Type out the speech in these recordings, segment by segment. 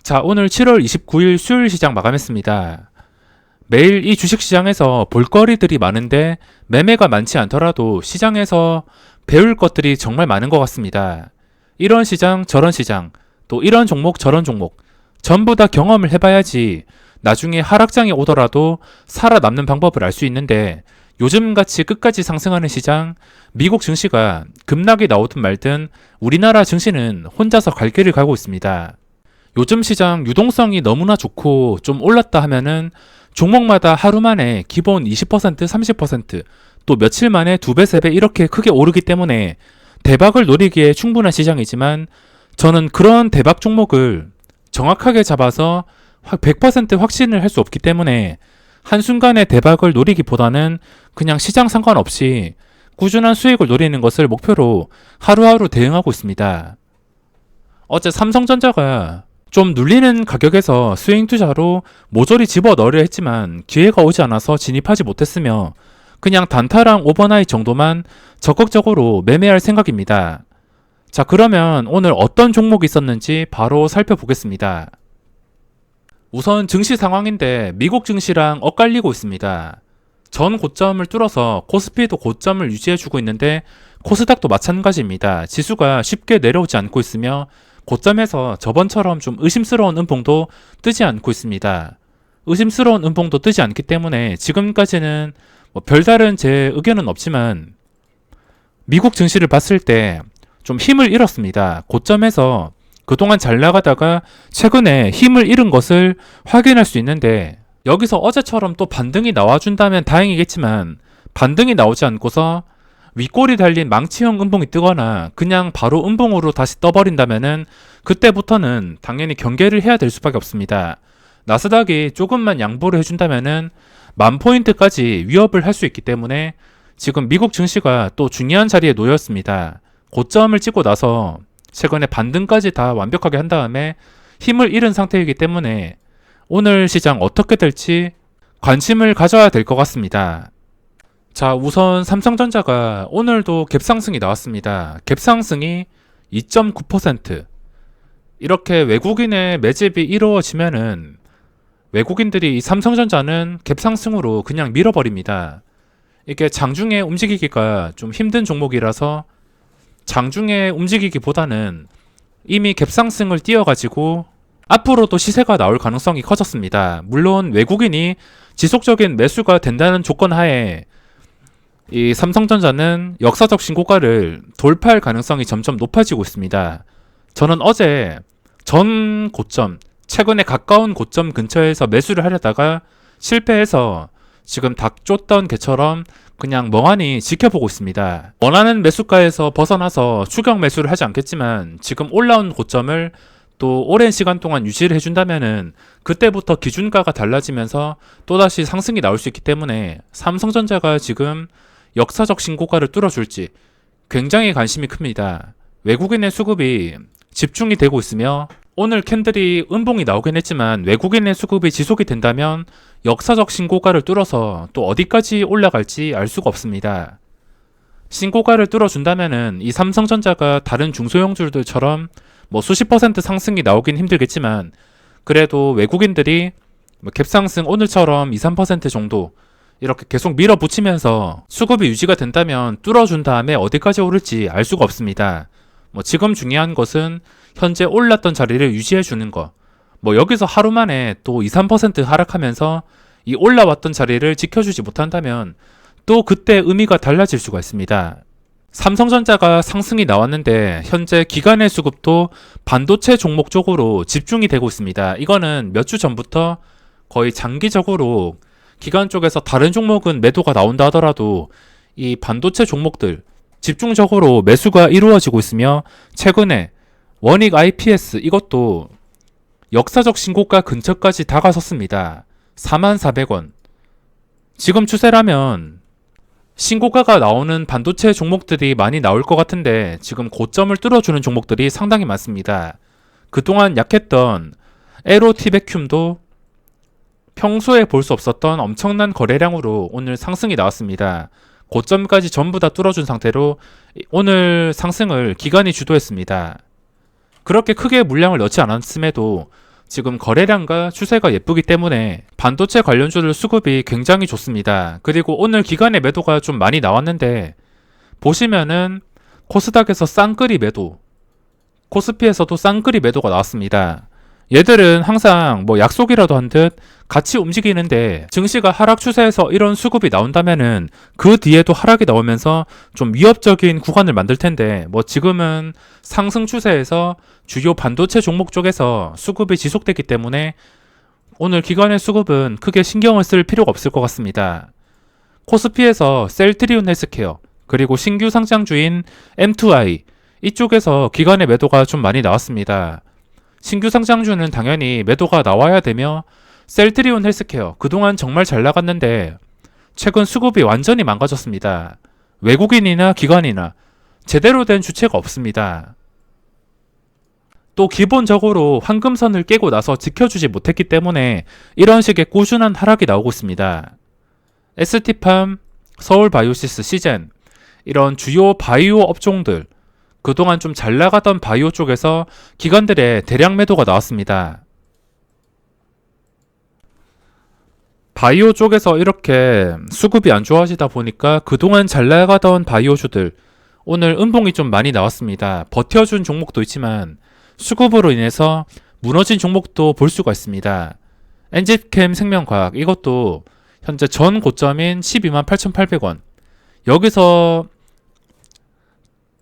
자, 오늘 7월 29일 수요일 시장 마감했습니다. 매일 이 주식시장에서 볼거리들이 많은데 매매가 많지 않더라도 시장에서 배울 것들이 정말 많은 것 같습니다. 이런 시장, 저런 시장, 또 이런 종목, 저런 종목 전부 다 경험을 해봐야지 나중에 하락장이 오더라도 살아남는 방법을 알 수 있는데 요즘같이 끝까지 상승하는 시장, 미국 증시가 급락이 나오든 말든 우리나라 증시는 혼자서 갈 길을 가고 있습니다. 요즘 시장 유동성이 너무나 좋고 좀 올랐다 하면은 종목마다 하루 만에 기본 20%, 30%, 또 며칠 만에 2배, 3배 이렇게 크게 오르기 때문에 대박을 노리기에 충분한 시장이지만 저는 그런 대박 종목을 정확하게 잡아서 100% 확신을 할 수 없기 때문에 한순간에 대박을 노리기보다는 그냥 시장 상관없이 꾸준한 수익을 노리는 것을 목표로 하루하루 대응하고 있습니다. 어제 삼성전자가 좀 눌리는 가격에서 스윙 투자로 모조리 집어넣으려 했지만 기회가 오지 않아서 진입하지 못했으며 그냥 단타랑 오버나잇 정도만 적극적으로 매매할 생각입니다. 자, 그러면 오늘 어떤 종목이 있었는지 바로 살펴보겠습니다. 우선 증시 상황인데 미국 증시랑 엇갈리고 있습니다. 전 고점을 뚫어서 코스피도 고점을 유지해주고 있는데 코스닥도 마찬가지입니다. 지수가 쉽게 내려오지 않고 있으며 고점에서 저번처럼 좀 의심스러운 음봉도 뜨지 않고 있습니다. 의심스러운 음봉도 뜨지 않기 때문에 지금까지는 별다른 제 의견은 없지만 미국 증시를 봤을 때 좀 힘을 잃었습니다. 고점에서 그동안 잘 나가다가 최근에 힘을 잃은 것을 확인할 수 있는데 여기서 어제처럼 또 반등이 나와준다면 다행이겠지만 반등이 나오지 않고서 윗골이 달린 망치형 음봉이 뜨거나 그냥 바로 음봉으로 다시 떠버린다면은 그때부터는 당연히 경계를 해야 될 수밖에 없습니다. 나스닥이 조금만 양보를 해준다면은 10,000포인트까지 위협을 할 수 있기 때문에 지금 미국 증시가 또 중요한 자리에 놓였습니다. 고점을 찍고 나서 최근에 반등까지 다 완벽하게 한 다음에 힘을 잃은 상태이기 때문에 오늘 시장 어떻게 될지 관심을 가져야 될 것 같습니다. 자, 우선 삼성전자가 오늘도 갭상승이 나왔습니다. 갭상승이 2.9%. 이렇게 외국인의 매집이 이루어지면은 외국인들이 이 삼성전자는 갭상승으로 그냥 밀어버립니다. 이게 장중에 움직이기가 좀 힘든 종목이라서 장중에 움직이기보다는 이미 갭상승을 띄워가지고 앞으로도 시세가 나올 가능성이 커졌습니다. 물론 외국인이 지속적인 매수가 된다는 조건 하에 이 삼성전자는 역사적 신고가를 돌파할 가능성이 점점 높아지고 있습니다. 저는 어제 전 고점, 최근에 가까운 고점 근처에서 매수를 하려다가 실패해서 지금 닭 쫓던 개처럼 그냥 멍하니 지켜보고 있습니다. 원하는 매수가에서 벗어나서 추격 매수를 하지 않겠지만 지금 올라온 고점을 또 오랜 시간 동안 유지를 해준다면은 그때부터 기준가가 달라지면서 또다시 상승이 나올 수 있기 때문에 삼성전자가 지금 역사적 신고가를 뚫어줄지 굉장히 관심이 큽니다. 외국인의 수급이 집중이 되고 있으며 오늘 캔들이 음봉이 나오긴 했지만 외국인의 수급이 지속이 된다면 역사적 신고가를 뚫어서 또 어디까지 올라갈지 알 수가 없습니다. 신고가를 뚫어준다면은 이 삼성전자가 다른 중소형주들처럼 수십 퍼센트 상승이 나오긴 힘들겠지만 그래도 외국인들이 갭상승 오늘처럼 2, 3% 정도 이렇게 계속 밀어붙이면서 수급이 유지가 된다면 뚫어준 다음에 어디까지 오를지 알 수가 없습니다. 지금 중요한 것은 현재 올랐던 자리를 유지해 주는 거. 여기서 하루 만에 또 2, 3% 하락하면서 이 올라왔던 자리를 지켜주지 못한다면 또 그때 의미가 달라질 수가 있습니다. 삼성전자가 상승이 나왔는데 현재 기관의 수급도 반도체 종목 쪽으로 집중이 되고 있습니다. 이거는 몇 주 전부터 거의 장기적으로 기관 쪽에서 다른 종목은 매도가 나온다 하더라도 이 반도체 종목들 집중적으로 매수가 이루어지고 있으며 최근에 원익 IPS 이것도 역사적 신고가 근처까지 다가섰습니다. 44,000원. 지금 추세라면 신고가가 나오는 반도체 종목들이 많이 나올 것 같은데 지금 고점을 뚫어주는 종목들이 상당히 많습니다. 그동안 약했던 에로티베큐움도 평소에 볼 수 없었던 엄청난 거래량으로 오늘 상승이 나왔습니다. 고점까지 전부 다 뚫어준 상태로 오늘 상승을 기관이 주도했습니다. 그렇게 크게 물량을 넣지 않았음에도 지금 거래량과 추세가 예쁘기 때문에 반도체 관련주들 수급이 굉장히 좋습니다. 그리고 오늘 기관의 매도가 좀 많이 나왔는데 보시면은 코스닥에서 쌍끌이 매도, 코스피에서도 쌍끌이 매도가 나왔습니다. 얘들은 항상 뭐 약속이라도 한 듯 같이 움직이는데 증시가 하락 추세에서 이런 수급이 나온다면은 그 뒤에도 하락이 나오면서 좀 위협적인 구간을 만들 텐데 뭐 지금은 상승 추세에서 주요 반도체 종목 쪽에서 수급이 지속됐기 때문에 오늘 기관의 수급은 크게 신경을 쓸 필요가 없을 것 같습니다. 코스피에서 셀트리온 헬스케어 그리고 신규 상장주인 M2i 이쪽에서 기관의 매도가 좀 많이 나왔습니다. 신규 상장주는 당연히 매도가 나와야 되며 셀트리온 헬스케어 그동안 정말 잘 나갔는데 최근 수급이 완전히 망가졌습니다. 외국인이나 기관이나 제대로 된 주체가 없습니다. 또 기본적으로 황금선을 깨고 나서 지켜주지 못했기 때문에 이런 식의 꾸준한 하락이 나오고 있습니다. ST팜, 서울바이오시스, 시젠 이런 주요 바이오 업종들 그동안 좀 잘 나가던 바이오 쪽에서 기관들의 대량 매도가 나왔습니다. 바이오 쪽에서 이렇게 수급이 안 좋아지다 보니까 그동안 잘 나가던 바이오주들 오늘 음봉이 좀 많이 나왔습니다. 버텨준 종목도 있지만 수급으로 인해서 무너진 종목도 볼 수가 있습니다. 엔지캠 생명과학 이것도 현재 전 고점인 128,800원 여기서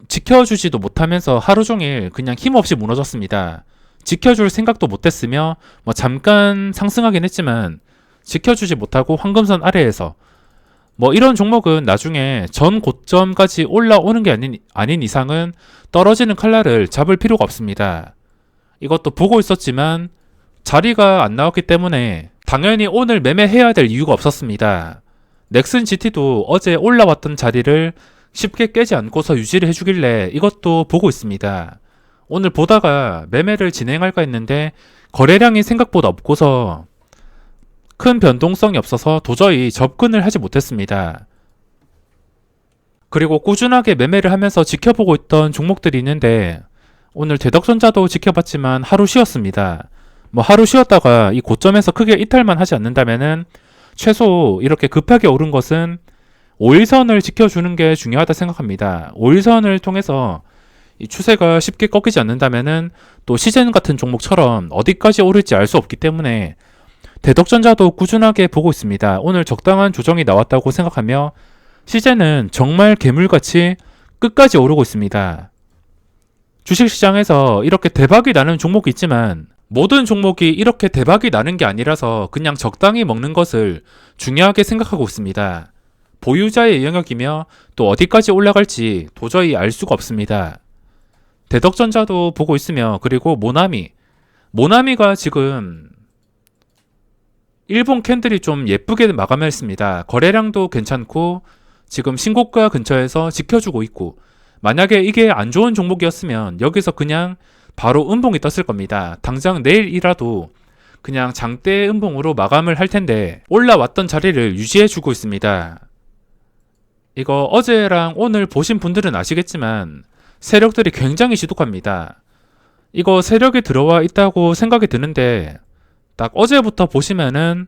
지켜주지도 못하면서 하루 종일 그냥 힘없이 무너졌습니다. 지켜줄 생각도 못했으며 뭐 잠깐 상승하긴 했지만 지켜주지 못하고 황금선 아래에서 뭐 이런 종목은 나중에 전 고점까지 올라오는 게 아닌 이상은 떨어지는 칼날을 잡을 필요가 없습니다. 이것도 보고 있었지만 자리가 안 나왔기 때문에 당연히 오늘 매매해야 될 이유가 없었습니다. 넥슨 GT도 어제 올라왔던 자리를 쉽게 깨지 않고서 유지를 해주길래 이것도 보고 있습니다. 오늘 보다가 매매를 진행할까 했는데 거래량이 생각보다 없고서 큰 변동성이 없어서 도저히 접근을 하지 못했습니다. 그리고 꾸준하게 매매를 하면서 지켜보고 있던 종목들이 있는데 오늘 대덕전자도 지켜봤지만 하루 쉬었습니다. 뭐 하루 쉬었다가 이 고점에서 크게 이탈만 하지 않는다면은 최소 이렇게 급하게 오른 것은 5일선을 지켜주는 게 중요하다 생각합니다. 5일선을 통해서 이 추세가 쉽게 꺾이지 않는다면은 또 시젠 같은 종목처럼 어디까지 오를지 알 수 없기 때문에 대덕전자도 꾸준하게 보고 있습니다. 오늘 적당한 조정이 나왔다고 생각하며 시젠은 정말 괴물같이 끝까지 오르고 있습니다. 주식시장에서 이렇게 대박이 나는 종목이 있지만 모든 종목이 이렇게 대박이 나는 게 아니라서 그냥 적당히 먹는 것을 중요하게 생각하고 있습니다. 보유자의 영역이며 또 어디까지 올라갈지 도저히 알 수가 없습니다. 대덕전자도 보고 있으며 그리고 모나미가 지금 일본 캔들이 좀 예쁘게 마감했습니다. 거래량도 괜찮고 지금 신고가 근처에서 지켜주고 있고 만약에 이게 안 좋은 종목이었으면 여기서 그냥 바로 음봉이 떴을 겁니다. 당장 내일이라도 그냥 장대 음봉으로 마감을 할 텐데 올라왔던 자리를 유지해주고 있습니다. 이거 어제랑 오늘 보신 분들은 아시겠지만 세력들이 굉장히 지독합니다. 이거 세력이 들어와 있다고 생각이 드는데 딱 어제부터 보시면은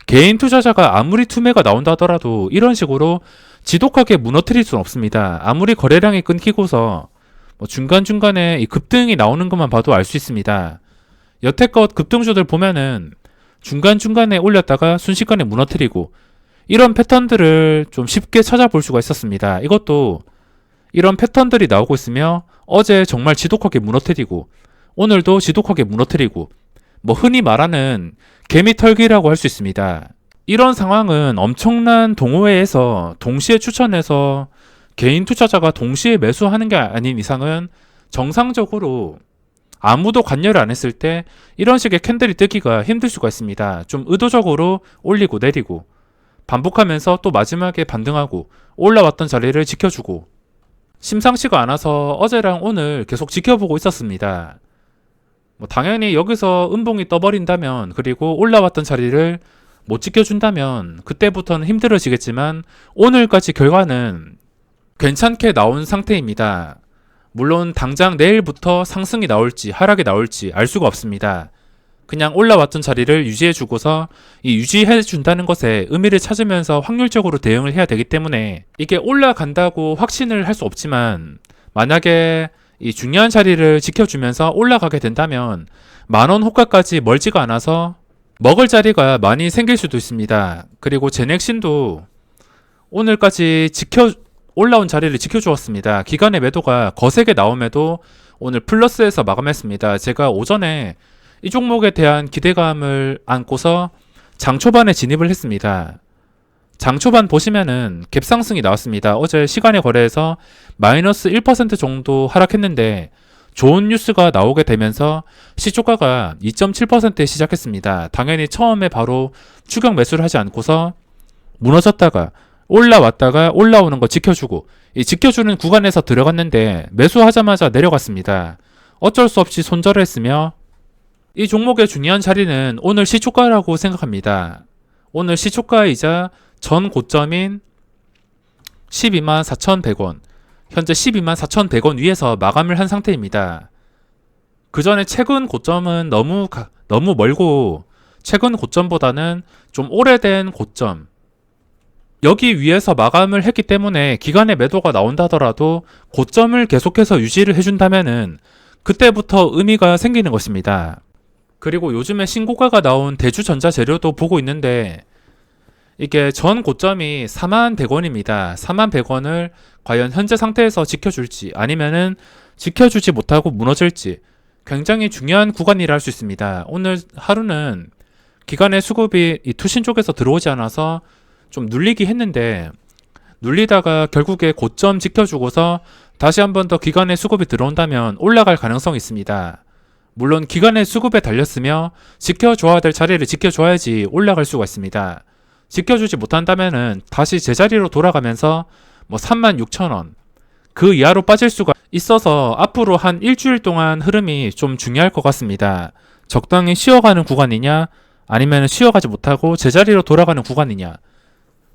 개인 투자자가 아무리 투매가 나온다 하더라도 이런 식으로 지독하게 무너뜨릴 수는 없습니다. 아무리 거래량이 끊기고서 뭐 중간중간에 이 급등이 나오는 것만 봐도 알 수 있습니다. 여태껏 급등주들 보면은 중간중간에 올렸다가 순식간에 무너뜨리고 이런 패턴들을 좀 쉽게 찾아볼 수가 있었습니다. 이것도 이런 패턴들이 나오고 있으며 어제 정말 지독하게 무너뜨리고 오늘도 지독하게 무너뜨리고 뭐 흔히 말하는 개미털기라고 할 수 있습니다. 이런 상황은 엄청난 동호회에서 동시에 추천해서 개인 투자자가 동시에 매수하는 게 아닌 이상은 정상적으로 아무도 관여를 안 했을 때 이런 식의 캔들이 뜨기가 힘들 수가 있습니다. 좀 의도적으로 올리고 내리고 반복하면서 또 마지막에 반등하고 올라왔던 자리를 지켜주고 심상치가 않아서 어제랑 오늘 계속 지켜보고 있었습니다. 뭐 당연히 여기서 음봉이 떠버린다면 그리고 올라왔던 자리를 못 지켜준다면 그때부터는 힘들어지겠지만 오늘까지 결과는 괜찮게 나온 상태입니다. 물론 당장 내일부터 상승이 나올지 하락이 나올지 알 수가 없습니다. 그냥 올라왔던 자리를 유지해주고서 이 유지해준다는 것에 의미를 찾으면서 확률적으로 대응을 해야 되기 때문에 이게 올라간다고 확신을 할 수 없지만 만약에 이 중요한 자리를 지켜주면서 올라가게 된다면 만원 호가까지 멀지가 않아서 먹을 자리가 많이 생길 수도 있습니다. 그리고 제넥신도 오늘까지 올라온 자리를 지켜주었습니다. 기간의 매도가 거세게 나옴에도 오늘 플러스에서 마감했습니다. 제가 오전에 이 종목에 대한 기대감을 안고서 장 초반에 진입을 했습니다. 장 초반 보시면은 갭 상승이 나왔습니다. 어제 시간의 거래에서 마이너스 1% 정도 하락했는데 좋은 뉴스가 나오게 되면서 시초가가 2.7%에 시작했습니다. 당연히 처음에 바로 추격 매수를 하지 않고서 무너졌다가 올라왔다가 올라오는 거 지켜주고 이 지켜주는 구간에서 들어갔는데 매수하자마자 내려갔습니다. 어쩔 수 없이 손절을 했으며 이 종목의 중요한 자리는 오늘 시초가라고 생각합니다. 오늘 시초가이자 전 고점인 12만 4,100원, 현재 12만 4,100원 위에서 마감을 한 상태입니다. 그 전에 최근 고점은 너무 멀고 최근 고점보다는 좀 오래된 고점, 여기 위에서 마감을 했기 때문에 기간의 매도가 나온다더라도 고점을 계속해서 유지를 해준다면은 그때부터 의미가 생기는 것입니다. 그리고 요즘에 신고가가 나온 대주전자재료도 보고 있는데 이게 전 고점이 41,100원입니다. 41,100원을 과연 현재 상태에서 지켜줄지 아니면은 지켜주지 못하고 무너질지 굉장히 중요한 구간이라 할 수 있습니다. 오늘 하루는 기관의 수급이 이 투신 쪽에서 들어오지 않아서 좀 눌리기 했는데 눌리다가 결국에 고점 지켜주고서 다시 한 번 더 기관의 수급이 들어온다면 올라갈 가능성이 있습니다. 물론 기관의 수급에 달렸으며 지켜줘야 될 자리를 지켜줘야지 올라갈 수가 있습니다. 지켜주지 못한다면은 다시 제자리로 돌아가면서 36,000원 그 이하로 빠질 수가 있어서 앞으로 한 일주일 동안 흐름이 좀 중요할 것 같습니다. 적당히 쉬어가는 구간이냐 아니면 쉬어가지 못하고 제자리로 돌아가는 구간이냐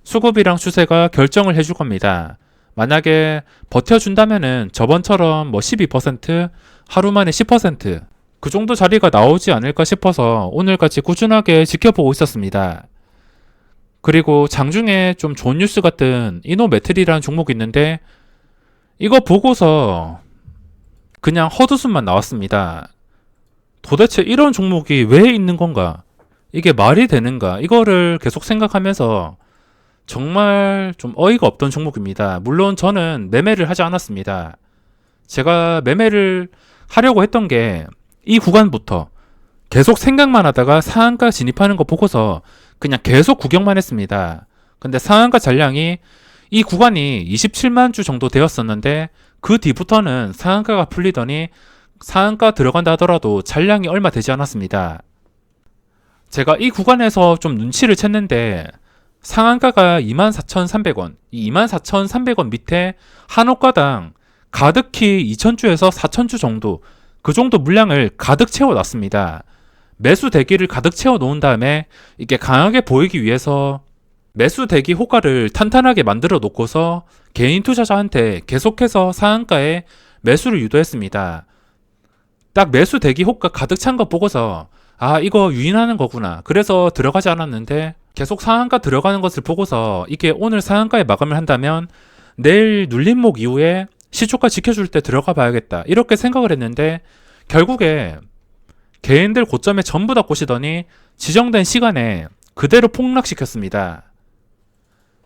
수급이랑 추세가 결정을 해줄 겁니다. 만약에 버텨준다면은 저번처럼 12% 하루 만에 10% 그 정도 자리가 나오지 않을까 싶어서 오늘같이 꾸준하게 지켜보고 있었습니다. 그리고 장중에 좀 좋은 뉴스 같은 이노메틀이라는 종목이 있는데 이거 보고서 그냥 헛웃음만 나왔습니다. 도대체 이런 종목이 왜 있는 건가? 이게 말이 되는가? 이거를 계속 생각하면서 정말 좀 어이가 없던 종목입니다. 물론 저는 매매를 하지 않았습니다. 제가 매매를 하려고 했던 게 이 구간부터 계속 생각만 하다가 상한가 진입하는 거 보고서 그냥 계속 구경만 했습니다. 근데 상한가 잔량이 이 구간이 27만 주 정도 되었었는데 그 뒤부터는 상한가가 풀리더니 상한가 들어간다 하더라도 잔량이 얼마 되지 않았습니다. 제가 이 구간에서 좀 눈치를 챘는데 상한가가 24,300원, 이 24,300원 밑에 한 호가당 가득히 2,000주에서 4,000주 정도 그 정도 물량을 가득 채워놨습니다. 매수 대기를 가득 채워 놓은 다음에 이게 강하게 보이기 위해서 매수 대기 호가를 탄탄하게 만들어 놓고서 개인 투자자한테 계속해서 상한가에 매수를 유도했습니다. 딱 매수 대기 호가 가득 찬 거 보고서 아 이거 유인하는 거구나. 그래서 들어가지 않았는데 계속 상한가 들어가는 것을 보고서 이게 오늘 상한가에 마감을 한다면 내일 눌림목 이후에 시초가 지켜줄 때 들어가 봐야겠다 이렇게 생각을 했는데 결국에 개인들 고점에 전부 다 꼬시더니 지정된 시간에 그대로 폭락시켰습니다.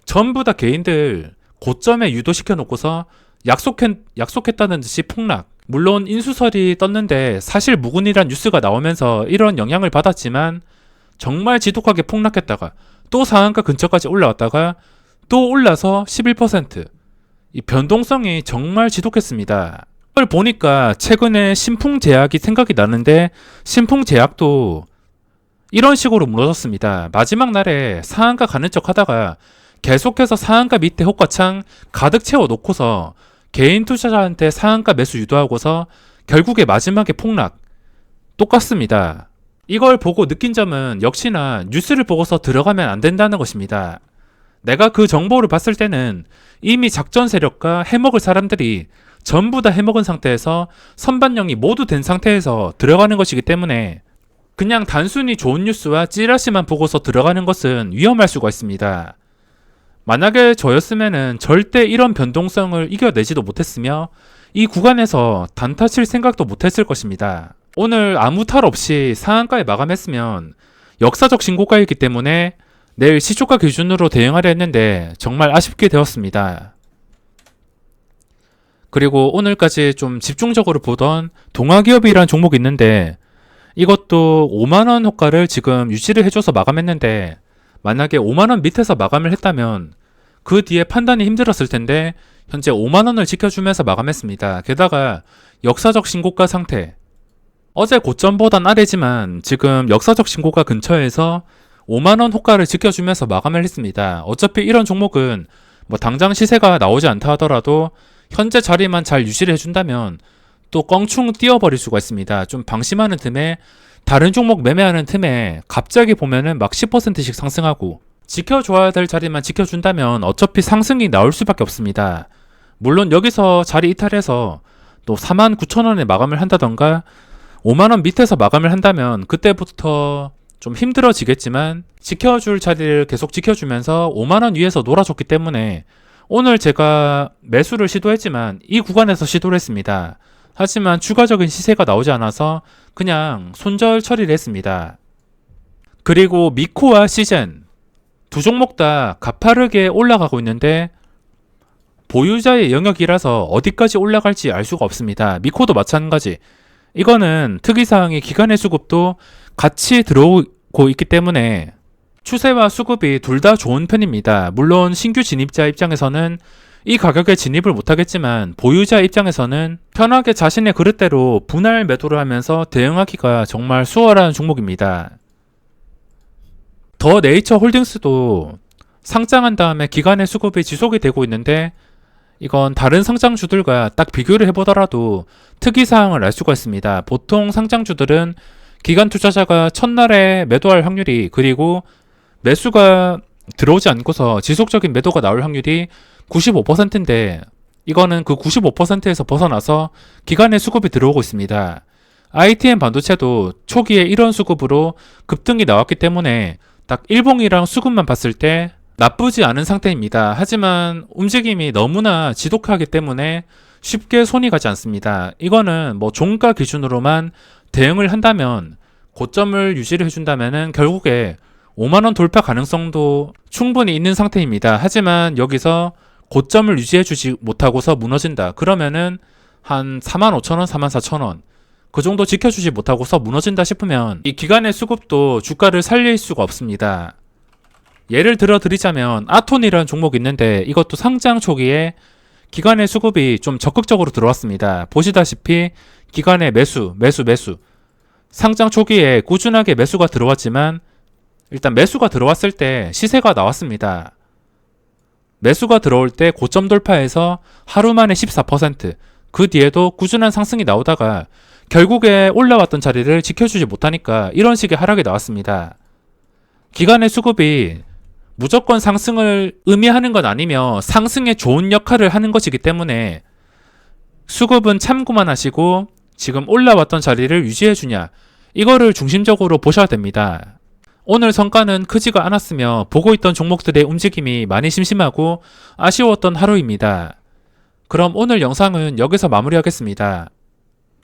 전부 다 개인들 고점에 유도시켜 놓고서 약속했다는 듯이 폭락. 물론 인수설이 떴는데 사실 무근이란 뉴스가 나오면서 이런 영향을 받았지만 정말 지독하게 폭락했다가 또 상한가 근처까지 올라왔다가 또 올라서 11%. 이 변동성이 정말 지독했습니다. 이걸 보니까 최근에 신풍제약이 생각이 나는데 신풍제약도 이런 식으로 무너졌습니다. 마지막 날에 상한가 가는 척 하다가 계속해서 상한가 밑에 호가창 가득 채워 놓고서 개인 투자자한테 상한가 매수 유도하고서 결국에 마지막에 폭락. 똑같습니다. 이걸 보고 느낀 점은 역시나 뉴스를 보고서 들어가면 안 된다는 것입니다. 내가 그 정보를 봤을 때는 이미 작전 세력과 해먹을 사람들이 전부 다 해먹은 상태에서 선반영이 모두 된 상태에서 들어가는 것이기 때문에 그냥 단순히 좋은 뉴스와 찌라시만 보고서 들어가는 것은 위험할 수가 있습니다. 만약에 저였으면은 절대 이런 변동성을 이겨내지도 못했으며 이 구간에서 단타 칠 생각도 못했을 것입니다. 오늘 아무 탈 없이 상한가에 마감했으면 역사적 신고가이기 때문에 내일 시초가 기준으로 대응하려 했는데 정말 아쉽게 되었습니다. 그리고 오늘까지 좀 집중적으로 보던 동아기업이란 종목이 있는데 이것도 5만원 호가를 지금 유지를 해줘서 마감했는데 만약에 5만원 밑에서 마감을 했다면 그 뒤에 판단이 힘들었을 텐데 현재 5만원을 지켜주면서 마감했습니다. 게다가 역사적 신고가 상태. 어제 고점보단 아래지만 지금 역사적 신고가 근처에서 5만원 호가를 지켜주면서 마감을 했습니다. 어차피 이런 종목은 뭐 당장 시세가 나오지 않다 하더라도 현재 자리만 잘 유지를 해준다면 또 껑충 뛰어버릴 수가 있습니다. 좀 방심하는 틈에 다른 종목 매매하는 틈에 갑자기 보면은 막 10%씩 상승하고 지켜줘야 될 자리만 지켜준다면 어차피 상승이 나올 수밖에 없습니다. 물론 여기서 자리 이탈해서 또 49,000원에 마감을 한다던가 5만원 밑에서 마감을 한다면 그때부터 좀 힘들어지겠지만 지켜줄 자리를 계속 지켜주면서 5만원 위에서 놀아줬기 때문에 오늘 제가 매수를 시도했지만 이 구간에서 시도를 했습니다. 하지만 추가적인 시세가 나오지 않아서 그냥 손절 처리를 했습니다. 그리고 미코와 시젠 두 종목 다 가파르게 올라가고 있는데 보유자의 영역이라서 어디까지 올라갈지 알 수가 없습니다. 미코도 마찬가지. 이거는 특이사항이 기간의 수급도 같이 들어오고 있기 때문에 추세와 수급이 둘 다 좋은 편입니다. 물론 신규 진입자 입장에서는 이 가격에 진입을 못하겠지만 보유자 입장에서는 편하게 자신의 그릇대로 분할 매도를 하면서 대응하기가 정말 수월한 종목입니다. 더 네이처 홀딩스도 상장한 다음에 기간의 수급이 지속이 되고 있는데 이건 다른 상장주들과 딱 비교를 해보더라도 특이사항을 알 수가 있습니다. 보통 상장주들은 기관 투자자가 첫날에 매도할 확률이 그리고 매수가 들어오지 않고서 지속적인 매도가 나올 확률이 95%인데 이거는 그 95%에서 벗어나서 기간의 수급이 들어오고 있습니다. ITM 반도체도 초기에 이런 수급으로 급등이 나왔기 때문에 딱 일봉이랑 수급만 봤을 때 나쁘지 않은 상태입니다. 하지만 움직임이 너무나 지독하기 때문에 쉽게 손이 가지 않습니다. 이거는 뭐 종가 기준으로만 대응을 한다면 고점을 유지를 해준다면은 결국에 5만원 돌파 가능성도 충분히 있는 상태입니다. 하지만 여기서 고점을 유지해주지 못하고서 무너진다. 그러면은 한 45,000원, 44,000원 그 정도 지켜주지 못하고서 무너진다 싶으면 이 기간의 수급도 주가를 살릴 수가 없습니다. 예를 들어 드리자면 아톤이라는 종목이 있는데 이것도 상장 초기에 기간의 수급이 좀 적극적으로 들어왔습니다. 보시다시피 기간의 매수 상장 초기에 꾸준하게 매수가 들어왔지만 일단 매수가 들어왔을 때 시세가 나왔습니다. 매수가 들어올 때 고점 돌파해서 하루 만에 14%, 그 뒤에도 꾸준한 상승이 나오다가 결국에 올라왔던 자리를 지켜주지 못하니까 이런 식의 하락이 나왔습니다. 기간의 수급이 무조건 상승을 의미하는 건 아니며 상승에 좋은 역할을 하는 것이기 때문에 수급은 참고만 하시고 지금 올라왔던 자리를 유지해주냐 이거를 중심적으로 보셔야 됩니다. 오늘 성과는 크지가 않았으며 보고 있던 종목들의 움직임이 많이 심심하고 아쉬웠던 하루입니다. 그럼 오늘 영상은 여기서 마무리하겠습니다.